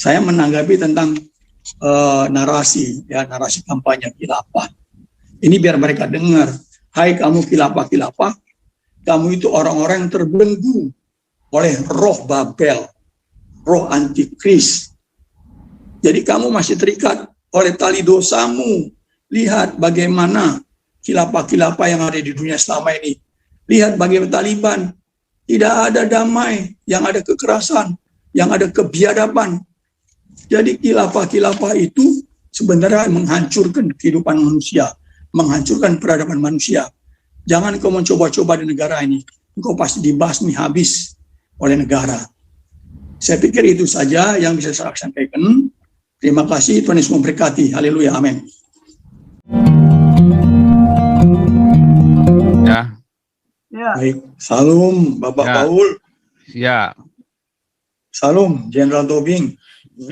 saya menanggapi tentang narasi kampanye khilafah. Ini biar mereka dengar, hai kamu khilafah, kamu itu orang-orang yang terbelenggu oleh roh Babel, roh antikris. Jadi kamu masih terikat oleh tali dosamu. Lihat bagaimana khilafah-khilafah yang ada di dunia selama ini. Lihat bagaimana Taliban. Tidak ada damai, yang ada kekerasan, yang ada kebiadaban. Jadi khilafah-khilafah itu sebenarnya menghancurkan kehidupan manusia, menghancurkan peradaban manusia. Jangan kau mencoba-coba di negara ini, engkau pasti dibasmi habis oleh negara. Saya pikir itu saja yang bisa saya sampaikan. Terima kasih, Tuhan Yesus memberkati. Haleluya, amin. Ya. Baik, salam Bapak Paul. Ya. Salam Jenderal Tobing.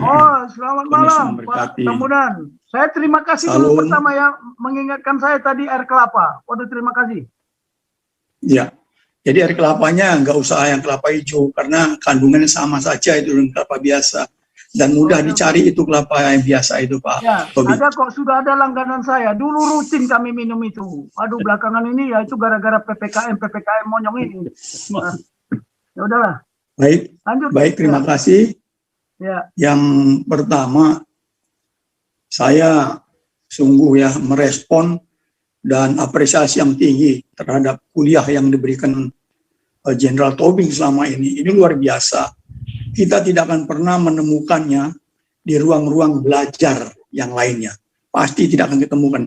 Oh, selamat malam Pak Tamudan. Saya terima kasih dulu pertama yang mengingatkan saya tadi air kelapa. Waduh, terima kasih. Ya, jadi air kelapanya nggak usah yang kelapa hijau karena kandungannya sama saja itu dengan kelapa biasa dan mudah dicari itu kelapa yang biasa itu Pak. Ya, Tobing. ada kok, sudah ada langganan saya. Dulu rutin kami minum itu. Aduh, belakangan ini ya itu gara-gara PPKM monyong ini. Nah, ya udahlah. Baik, lanjut. Baik, terima kasih. Ya. Yang pertama, saya sungguh ya merespon dan apresiasi yang tinggi terhadap kuliah yang diberikan Jenderal Tobing selama ini. Ini luar biasa. Kita tidak akan pernah menemukannya di ruang-ruang belajar yang lainnya. Pasti tidak akan ditemukan.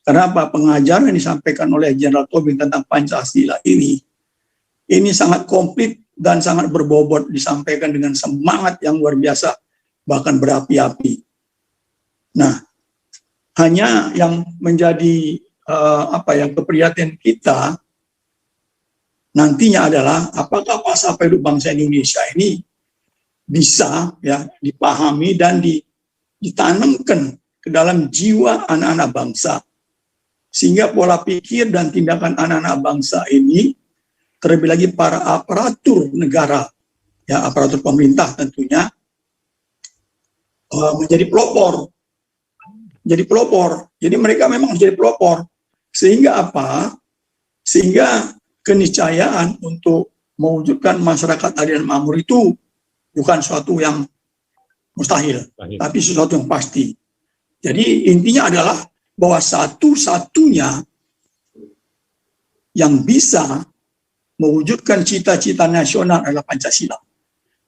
Karena apa? Pengajaran yang disampaikan oleh Jenderal Tobing tentang Pancasila ini sangat komplit dan sangat berbobot, disampaikan dengan semangat yang luar biasa, bahkan berapi-api. Nah, hanya yang menjadi keprihatinan kita nantinya adalah apakah masa hidup bangsa Indonesia ini bisa ya dipahami dan ditanamkan ke dalam jiwa anak-anak bangsa, sehingga pola pikir dan tindakan anak-anak bangsa ini, terlebih lagi para aparatur negara, ya aparatur pemerintah tentunya, menjadi pelopor. Jadi mereka memang menjadi pelopor. Sehingga apa? Sehingga keniscayaan untuk mewujudkan masyarakat adil dan makmur itu bukan suatu yang mustahil, tapi sesuatu yang pasti. Jadi intinya adalah bahwa satu-satunya yang bisa mewujudkan cita-cita nasional adalah Pancasila.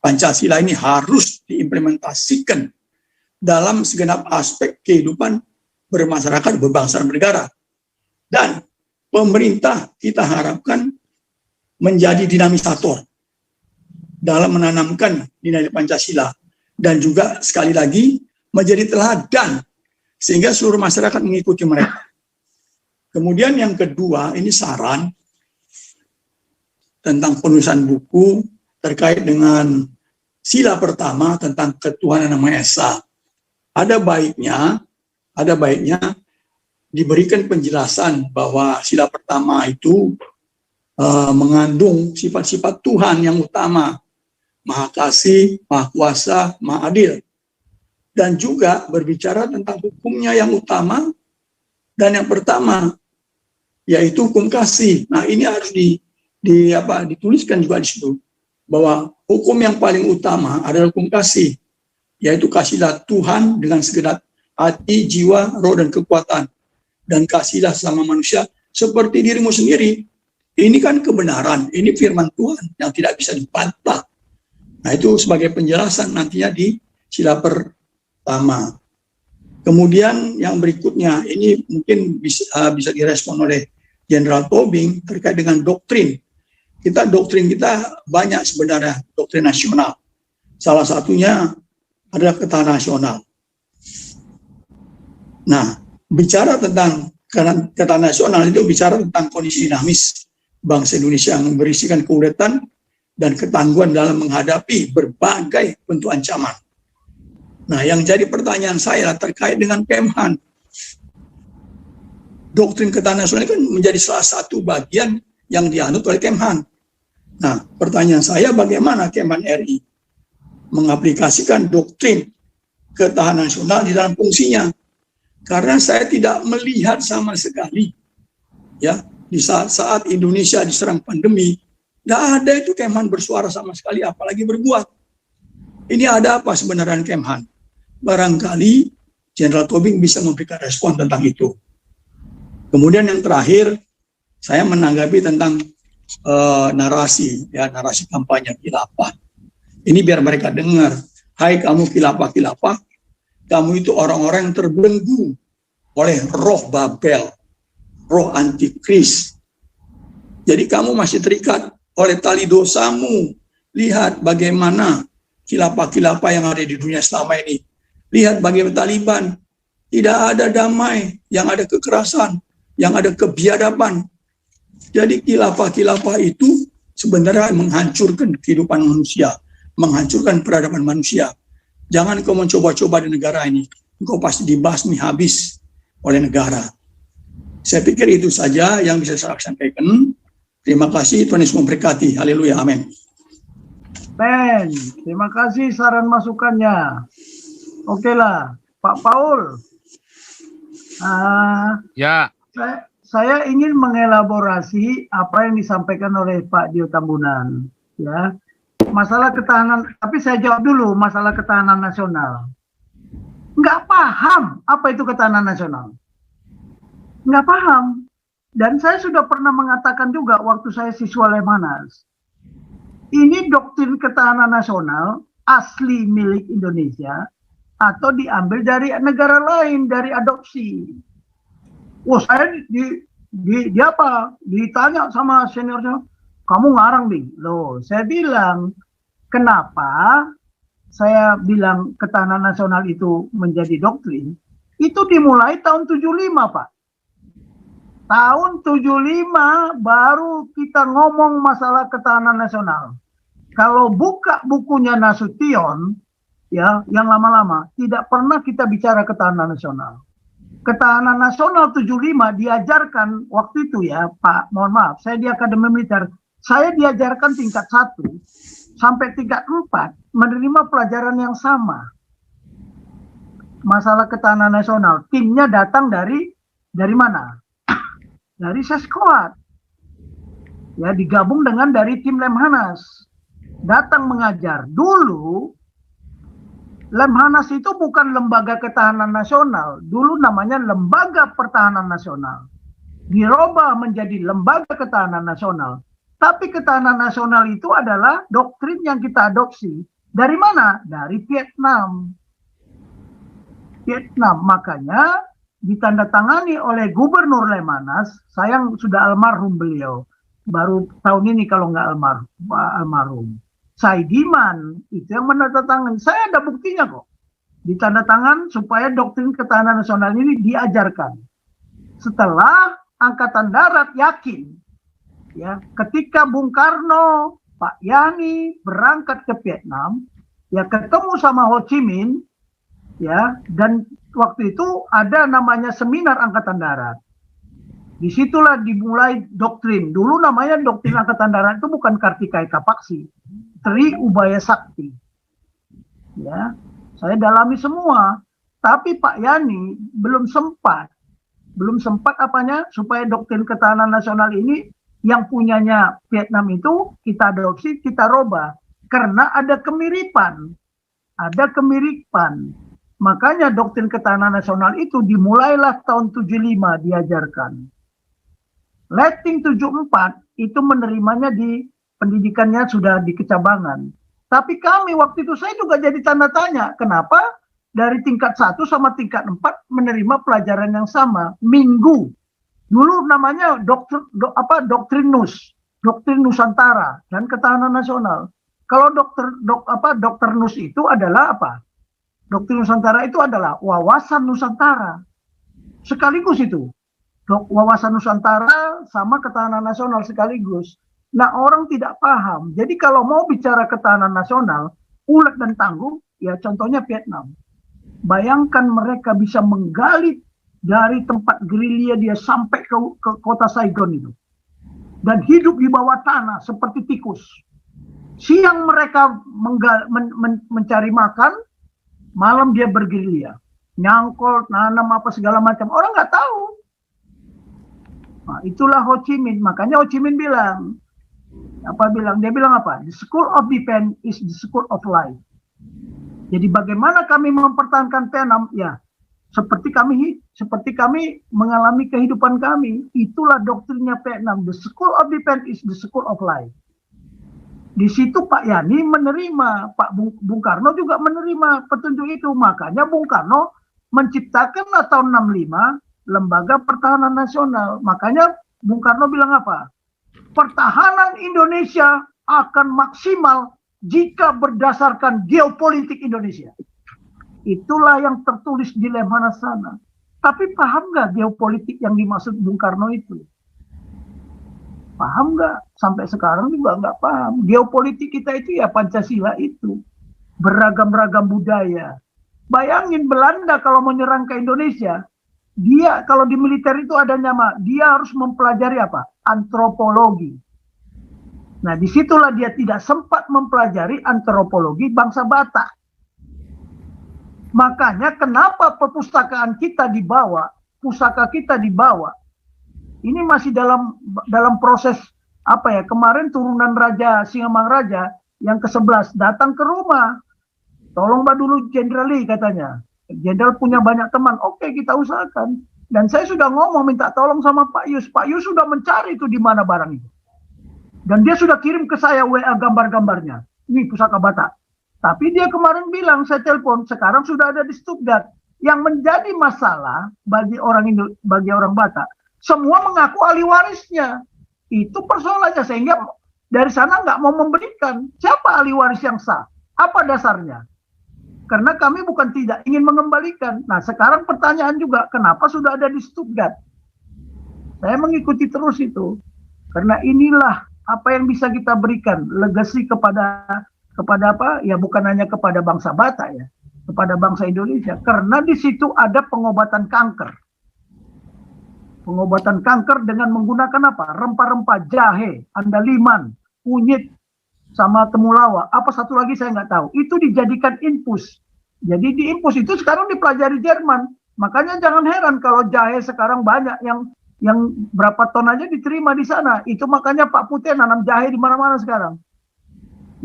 Pancasila ini harus diimplementasikan dalam segenap aspek kehidupan bermasyarakat, berbangsa dan bernegara. Dan pemerintah kita harapkan menjadi dinamisator dalam menanamkan nilai Pancasila. Dan juga sekali lagi menjadi teladan sehingga seluruh masyarakat mengikuti mereka. Kemudian yang kedua, ini saran tentang penulisan buku terkait dengan sila pertama tentang ketuhanan yang Maha Esa. Ada baiknya diberikan penjelasan bahwa sila pertama itu mengandung sifat-sifat Tuhan yang utama, Maha Kasih, Maha Kuasa, Maha Adil, dan juga berbicara tentang hukumnya yang utama dan yang pertama, yaitu hukum kasih. Nah, ini harus dituliskan juga di situ bahwa hukum yang paling utama adalah hukum kasih, yaitu kasihlah Tuhan dengan segenap hati, jiwa, roh, dan kekuatan, dan kasihlah sama manusia seperti dirimu sendiri. Ini kan kebenaran, ini firman Tuhan yang tidak bisa dibantah. Nah, itu sebagai penjelasan nantinya di sila pertama. Kemudian yang berikutnya, ini mungkin bisa direspon oleh Jenderal Tobing terkait dengan doktrin. Doktrin kita banyak sebenarnya, doktrin nasional. Salah satunya adalah ketahanan nasional. Nah, bicara tentang ketahanan nasional itu bicara tentang kondisi dinamis bangsa Indonesia yang berisikan keuletan dan ketangguhan dalam menghadapi berbagai bentuk ancaman. Nah, yang jadi pertanyaan saya terkait dengan Kemhan. Doktrin ketahanan nasional kan menjadi salah satu bagian yang dianut oleh Kemhan. Nah, pertanyaan saya bagaimana Kemhan RI mengaplikasikan doktrin ketahanan nasional di dalam fungsinya. Karena saya tidak melihat sama sekali, ya, di saat Indonesia diserang pandemi, tidak ada itu Kemhan bersuara sama sekali, apalagi berbuat. Ini ada apa sebenarnya Kemhan? Barangkali Jenderal Tobing bisa memberikan respon tentang itu. Kemudian yang terakhir, saya menanggapi tentang narasi kampanye khilafah. Ini biar mereka dengar, hai kamu khilafah, kamu itu orang-orang yang terbelenggu oleh roh Babel, roh antikris. Jadi kamu masih terikat oleh tali dosamu. Lihat bagaimana khilafah yang ada di dunia selama ini. Lihat bagaimana Taliban. Tidak ada damai, yang ada kekerasan, yang ada kebiadaban. Jadi khilafah itu sebenarnya menghancurkan kehidupan manusia, menghancurkan peradaban manusia. Jangan kau mencoba-coba di negara ini, engkau pasti dibasmi habis oleh negara. Saya pikir itu saja yang bisa saya sampaikan. Terima kasih, Tuhan Yesus memberkati. Haleluya, amin. Ben, terima kasih saran masukannya. Oke lah, Pak Paul. Ya. Saya ingin mengelaborasi apa yang disampaikan oleh Pak Dio Tambunan. Ya, masalah ketahanan. Tapi saya jawab dulu masalah ketahanan nasional. Nggak paham apa itu ketahanan nasional. Nggak paham. Dan saya sudah pernah mengatakan juga waktu saya siswa Lemhanas. Ini doktrin ketahanan nasional asli milik Indonesia atau diambil dari negara lain, dari adopsi. Wah, saya di apa? Ditanya sama seniornya, kamu ngarang, Bing. Loh, saya bilang, kenapa saya bilang ketahanan nasional itu menjadi doktrin? Itu dimulai tahun 75, Pak. Tahun 75 baru kita ngomong masalah ketahanan nasional. Kalau buka bukunya Nasution, ya, yang lama-lama, tidak pernah kita bicara ketahanan nasional. Ketahanan nasional 75 diajarkan waktu itu ya, Pak, mohon maaf, saya di Akademi Militer, saya diajarkan tingkat 1 sampai tingkat 4 menerima pelajaran yang sama. Masalah ketahanan nasional, timnya datang dari mana? Dari Seskoat. Ya, digabung dengan dari tim Lemhanas. Datang mengajar. Dulu Lemhanas itu bukan lembaga ketahanan nasional. Dulu namanya Lembaga Pertahanan Nasional. Dirubah menjadi Lembaga Ketahanan Nasional. Tapi ketahanan nasional itu adalah doktrin yang kita adopsi. Dari mana? Dari Vietnam. Makanya ditandatangani oleh Gubernur Lemhanas. Sayang sudah almarhum beliau. Baru tahun ini kalau nggak almarhum. Saidiman itu yang menandatangani. Saya ada buktinya kok. Ditandatangan supaya doktrin ketahanan nasional ini diajarkan. Setelah Angkatan Darat yakin, ya, ketika Bung Karno, Pak Yani berangkat ke Vietnam, ya ketemu sama Ho Chi Minh, ya, dan waktu itu ada namanya seminar Angkatan Darat. Disitulah dimulai doktrin. Dulu namanya doktrin Angkatan Darat itu bukan Kartika Eka Paksi, Tri Ubaya Sakti. Ya, saya dalami semua. Tapi Pak Yani belum sempat apanya supaya doktrin ketahanan nasional ini yang punyanya Vietnam itu kita adopsi, kita robah karena ada kemiripan. Makanya doktrin ketahanan nasional itu dimulailah tahun 75 diajarkan. Letting 74 itu menerimanya di pendidikannya sudah di kecabangan. Tapi kami waktu itu saya juga jadi tanda tanya, kenapa dari tingkat 1 sama tingkat 4 menerima pelajaran yang sama minggu. Dulu namanya doktrin Nusantara dan ketahanan nasional. Kalau dokter Nus itu adalah apa? Doktrin Nusantara itu adalah wawasan Nusantara. Sekaligus itu. Wawasan Nusantara sama ketahanan nasional sekaligus. Nah, orang tidak paham. Jadi kalau mau bicara ketahanan nasional, ulet dan tangguh, ya contohnya Vietnam. Bayangkan mereka bisa menggali dari tempat gerilya dia sampai ke kota Saigon itu. Dan hidup di bawah tanah seperti tikus. Siang mereka mencari makan, malam dia bergerilya, nyangkol, nanam apa segala macam. Orang nggak tahu. Nah, itulah Ho Chi Minh. Makanya Ho Chi Minh bilang, dia bilang apa? The school of defense is the school of life. Jadi bagaimana kami mempertahankan Vietnam? Ya, seperti kami mengalami kehidupan kami. Itulah doktrinnya Vietnam. The school of defense is the school of life. Di situ Pak Yani menerima, Pak Bung Karno juga menerima petunjuk itu. Makanya Bung Karno menciptakan tahun 65 Lembaga Pertahanan Nasional. Makanya Bung Karno bilang apa? Pertahanan Indonesia akan maksimal jika berdasarkan geopolitik Indonesia. Itulah yang tertulis di Lemhanas sana. Tapi paham nggak geopolitik yang dimaksud Bung Karno itu? Paham nggak? Sampai sekarang juga nggak paham. Geopolitik kita itu ya Pancasila itu. Beragam-ragam budaya. Bayangin Belanda kalau menyerang ke Indonesia, dia kalau di militer itu ada nama, dia harus mempelajari apa? Antropologi. Nah, disitulah dia tidak sempat mempelajari antropologi bangsa Batak. Makanya kenapa perpustakaan kita dibawa, pusaka kita dibawa. Ini masih dalam proses apa ya? Kemarin turunan Raja Singamangaraja yang ke-11 datang ke rumah. Tolong dulu Jenderal Lee katanya. Jenderal punya banyak teman. Oke, kita usahakan. Dan saya sudah ngomong minta tolong sama Pak Yus. Pak Yus sudah mencari itu di mana barang itu. Dan dia sudah kirim ke saya WA gambar-gambarnya. Ini pusaka Batak. Tapi dia kemarin bilang, saya telepon, sekarang sudah ada di Stuttgart. Yang menjadi masalah bagi orang Batak, semua mengaku ahli warisnya. Itu persoalannya, sehingga dari sana nggak mau memberikan. Siapa ahli waris yang sah? Apa dasarnya? Karena kami bukan tidak ingin mengembalikan. Nah, sekarang pertanyaan juga, kenapa sudah ada di Stuttgart? Saya mengikuti terus itu. Karena inilah apa yang bisa kita berikan, legasi kepada apa? Ya bukan hanya kepada bangsa Batak ya, kepada bangsa Indonesia. Karena di situ ada pengobatan kanker. Pengobatan kanker dengan menggunakan apa? Rempah-rempah, jahe, andaliman, kunyit, sama temulawak, apa satu lagi saya nggak tahu. Itu dijadikan infus. Jadi di infus itu sekarang dipelajari Jerman. Makanya jangan heran kalau jahe sekarang banyak yang berapa ton aja diterima di sana. Itu makanya Pak Putih nanam jahe di mana-mana sekarang.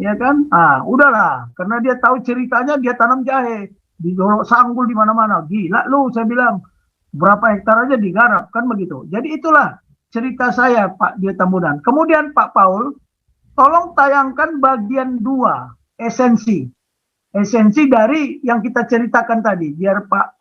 Ya kan? Ah, udahlah. Karena dia tahu ceritanya, dia tanam jahe di Dolok Sanggul di mana-mana. Gila lu, saya bilang. Berapa hektar aja digarap kan begitu. Jadi itulah cerita saya Pak Dio Tambunan. Kemudian Pak Paul, tolong tayangkan bagian 2, esensi dari yang kita ceritakan tadi, biar Pak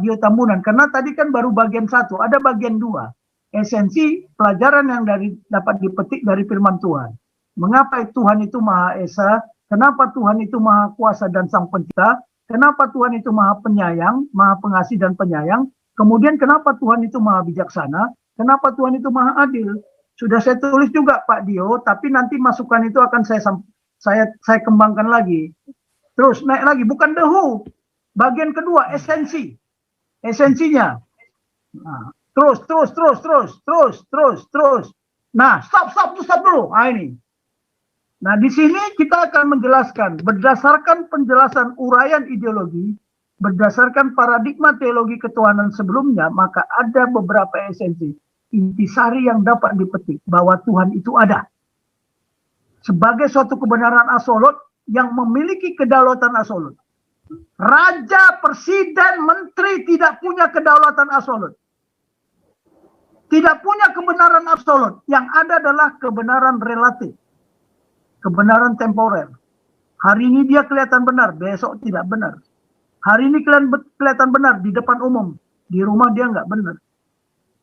Dio Tambunan, karena tadi kan baru bagian 1, ada bagian 2, esensi pelajaran yang dapat dipetik dari firman Tuhan. Mengapa Tuhan itu Maha Esa? Kenapa Tuhan itu Maha Kuasa dan Sang Pencipta? Kenapa Tuhan itu Maha Penyayang, Maha Pengasih dan Penyayang? Kemudian kenapa Tuhan itu Maha Bijaksana? Kenapa Tuhan itu Maha Adil? Sudah saya tulis juga Pak Dio, tapi nanti masukan itu akan saya kembangkan lagi. Terus naik lagi, bukan the who. Bagian kedua, esensinya. Nah, terus. Nah, stop dulu. Nah, ini. Nah, di sini kita akan menjelaskan berdasarkan penjelasan uraian ideologi, berdasarkan paradigma teologi ketuhanan sebelumnya, maka ada beberapa esensi intisari yang dapat dipetik bahwa Tuhan itu ada sebagai suatu kebenaran absolut yang memiliki kedaulatan absolut. Raja, presiden, menteri tidak punya kedaulatan absolut. Tidak punya kebenaran absolut. Yang ada adalah kebenaran relatif. Kebenaran temporer. Hari ini dia kelihatan benar, besok tidak benar. Hari ini kelihatan benar di depan umum, di rumah dia nggak benar.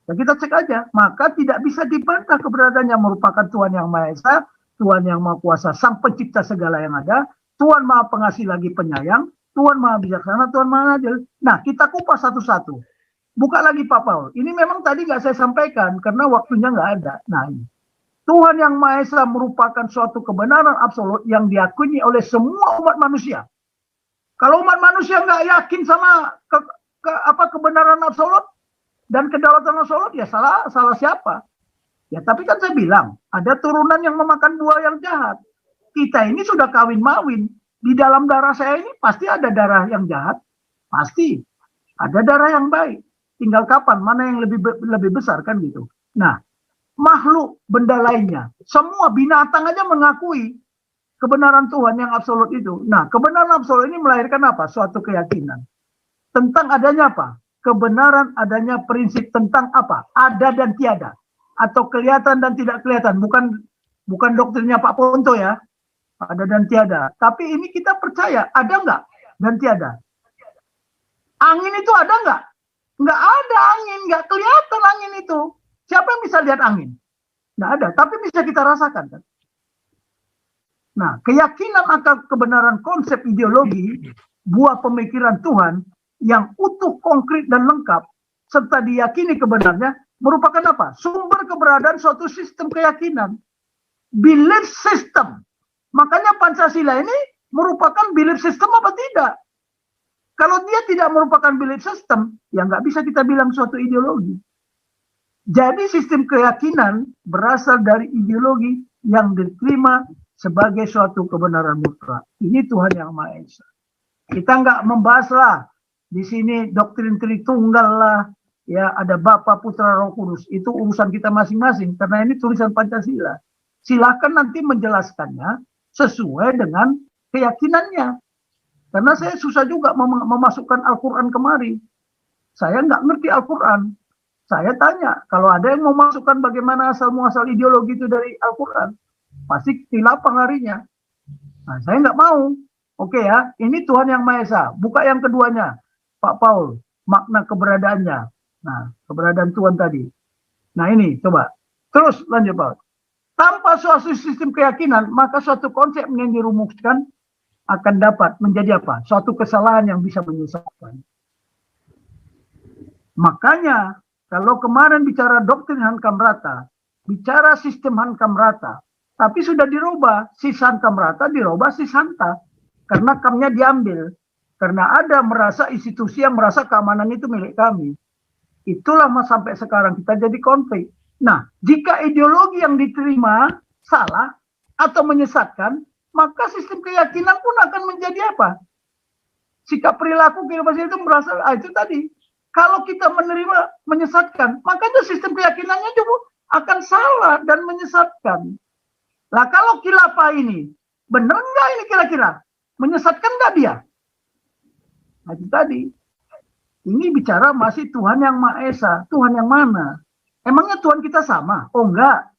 Ya kita cek aja, maka tidak bisa dibantah keberadaannya merupakan Tuhan yang Maha Esa, Tuhan yang Maha Kuasa, Sang Pencipta segala yang ada, Tuhan Maha Pengasih lagi Penyayang, Tuhan Maha Bijaksana, Tuhan Maha Adil. Nah, kita kupas satu-satu. Buka lagi Pak Paul. Ini memang tadi nggak saya sampaikan karena waktunya nggak ada. Nah, ini. Tuhan yang Maha Esa merupakan suatu kebenaran absolut yang diakui oleh semua umat manusia. Kalau umat manusia nggak yakin sama kebenaran absolut dan kedaulatan absolut, ya salah siapa? Ya tapi kan saya bilang ada turunan yang memakan buah yang jahat. kita ini sudah kawin-mawin. Di dalam darah saya ini pasti ada darah yang jahat, pasti ada darah yang baik. Tinggal kapan, mana yang lebih besar kan gitu. Nah, makhluk, benda lainnya, semua binatang aja mengakui kebenaran Tuhan yang absolut itu. Nah, kebenaran absolut ini melahirkan apa? Suatu keyakinan. Tentang adanya apa? Kebenaran adanya prinsip tentang apa? Ada dan tiada. Atau kelihatan dan tidak kelihatan. Bukan doktrinnya Pak Ponto ya. Ada dan tiada. Tapi ini kita percaya. Ada nggak dan tiada? Angin itu ada nggak? Nggak ada angin. Nggak kelihatan angin itu. Siapa yang bisa lihat angin? Nggak ada. Tapi bisa kita rasakan kan? Nah, keyakinan akan kebenaran konsep ideologi, buah pemikiran Tuhan yang utuh, konkret, dan lengkap, serta diyakini kebenarannya, merupakan apa? Sumber keberadaan suatu sistem keyakinan. Belief system. Makanya Pancasila ini merupakan belief system apa tidak? Kalau dia tidak merupakan belief system, ya nggak bisa kita bilang suatu ideologi. Jadi sistem keyakinan berasal dari ideologi yang diterima sebagai suatu kebenaran mutlak. Ini Tuhan yang Maha Esa. Kita nggak membahas lah di sini doktrin Tritunggal lah, ya ada Bapa, Putra, Roh Kudus. Itu urusan kita masing-masing karena ini tulisan Pancasila. Silakan nanti menjelaskannya sesuai dengan keyakinannya. Karena saya susah juga memasukkan Al-Quran kemari. Saya nggak ngerti Al-Quran. Saya tanya, kalau ada yang mau masukkan bagaimana asal-muasal ideologi itu dari Al-Quran, pasti tilapang harinya. Nah, saya nggak mau. Oke ya, ini Tuhan yang Maha Esa. Buka yang keduanya, Pak Paul, makna keberadaannya. Nah, keberadaan Tuhan tadi. Nah ini, coba. Terus lanjut Pak. Tanpa suatu sistem keyakinan, maka suatu konsep yang dirumuskan akan dapat menjadi apa? Suatu kesalahan yang bisa menyesatkan. Makanya, kalau kemarin bicara doktrin Hankam Rata, bicara sistem Hankam Rata, tapi sudah dirubah, sis Hankam Rata dirubah sis Hanta. Karena kamnya diambil. Karena ada merasa institusi yang merasa keamanan itu milik kami. Itulah sampai sekarang kita jadi konflik. Nah, jika ideologi yang diterima salah atau menyesatkan, maka sistem keyakinan pun akan menjadi apa? Sikap perilaku kita itu berasal, itu tadi. Kalau kita menerima menyesatkan, maka itu sistem keyakinannya juga akan salah dan menyesatkan. Nah, kalau khilafah ini, benar nggak ini kira-kira? Menyesatkan nggak dia? Nah, itu tadi. Ini bicara masih Tuhan yang Maha Esa. Tuhan yang mana? Emangnya Tuhan kita sama? Oh enggak.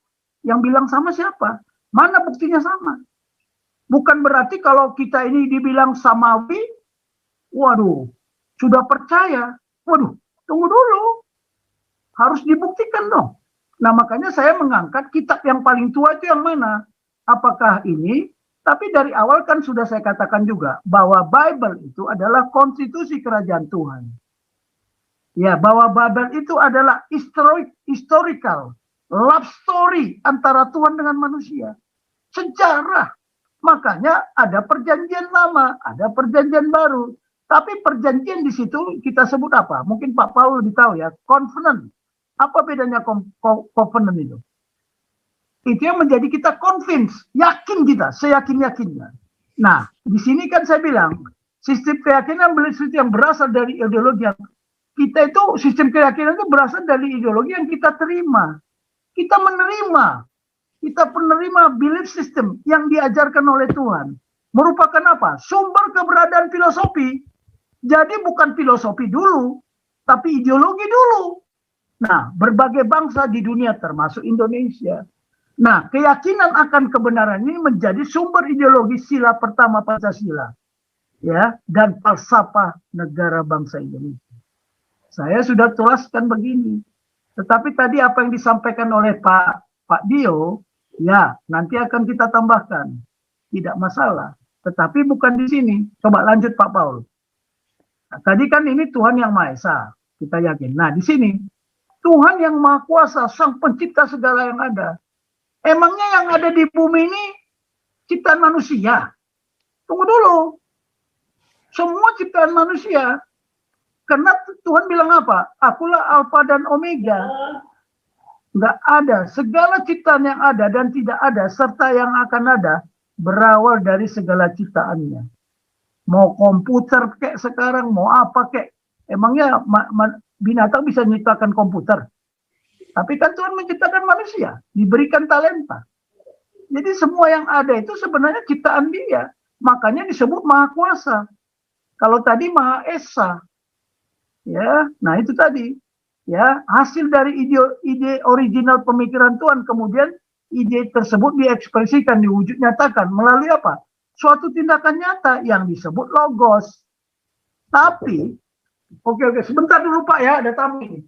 Yang bilang sama siapa? Mana buktinya sama? Bukan berarti kalau kita ini dibilang samawi, waduh, sudah percaya. Waduh, tunggu dulu. Harus dibuktikan dong. Nah, makanya saya mengangkat kitab yang paling tua itu yang mana? Apakah ini? Tapi dari awal kan sudah saya katakan juga bahwa Bible itu adalah konstitusi kerajaan Tuhan. Ya, bahwa Babel itu adalah historical love story antara Tuhan dengan manusia. Sejarah. Makanya ada perjanjian lama, ada perjanjian baru. Tapi perjanjian di situ kita sebut apa? Mungkin Pak Paul lebih tahu ya, covenant. Apa bedanya covenant itu? Itu yang menjadi kita convince, yakin kita, seyakin-yakinnya. Nah, di sini kan saya bilang, sistem keyakinan yang berasal dari ideologi yang kita itu, sistem keyakinan itu berasal dari ideologi yang kita terima. Kita menerima. Kita penerima belief system yang diajarkan oleh Tuhan. Merupakan apa? Sumber keberadaan filosofi. Jadi bukan filosofi dulu, tapi ideologi dulu. Nah, berbagai bangsa di dunia termasuk Indonesia. Nah, keyakinan akan kebenaran ini menjadi sumber ideologi sila pertama Pancasila. Ya, dan falsafah negara bangsa Indonesia. Saya sudah tuliskan begini. Tetapi tadi apa yang disampaikan oleh Pak Dio, ya nanti akan kita tambahkan. Tidak masalah. Tetapi bukan di sini. Coba lanjut Pak Paul. Nah, tadi kan ini Tuhan yang Maha Esa. Kita yakin. Nah di sini. Tuhan yang Maha Kuasa, Sang Pencipta segala yang ada. Emangnya yang ada di bumi ini ciptaan manusia? Tunggu dulu. Semua ciptaan manusia. Karena Tuhan bilang apa? Akulah Alfa dan Omega. Nggak ada. Segala ciptaan yang ada dan tidak ada, serta yang akan ada, berawal dari segala ciptaannya. Mau komputer kek sekarang, mau apa kek. Emangnya binatang bisa menciptakan komputer? Tapi kan Tuhan menciptakan manusia, diberikan talenta. Jadi semua yang ada itu sebenarnya ciptaan Dia. Makanya disebut Maha Kuasa. Kalau tadi Maha Esa. Ya, nah itu tadi. Ya, hasil dari ide original pemikiran Tuhan, kemudian ide tersebut diekspresikan, diwujud nyatakan melalui apa? Suatu tindakan nyata yang disebut logos. Tapi, oke, sebentar dulu Pak ya, ada tamu ini.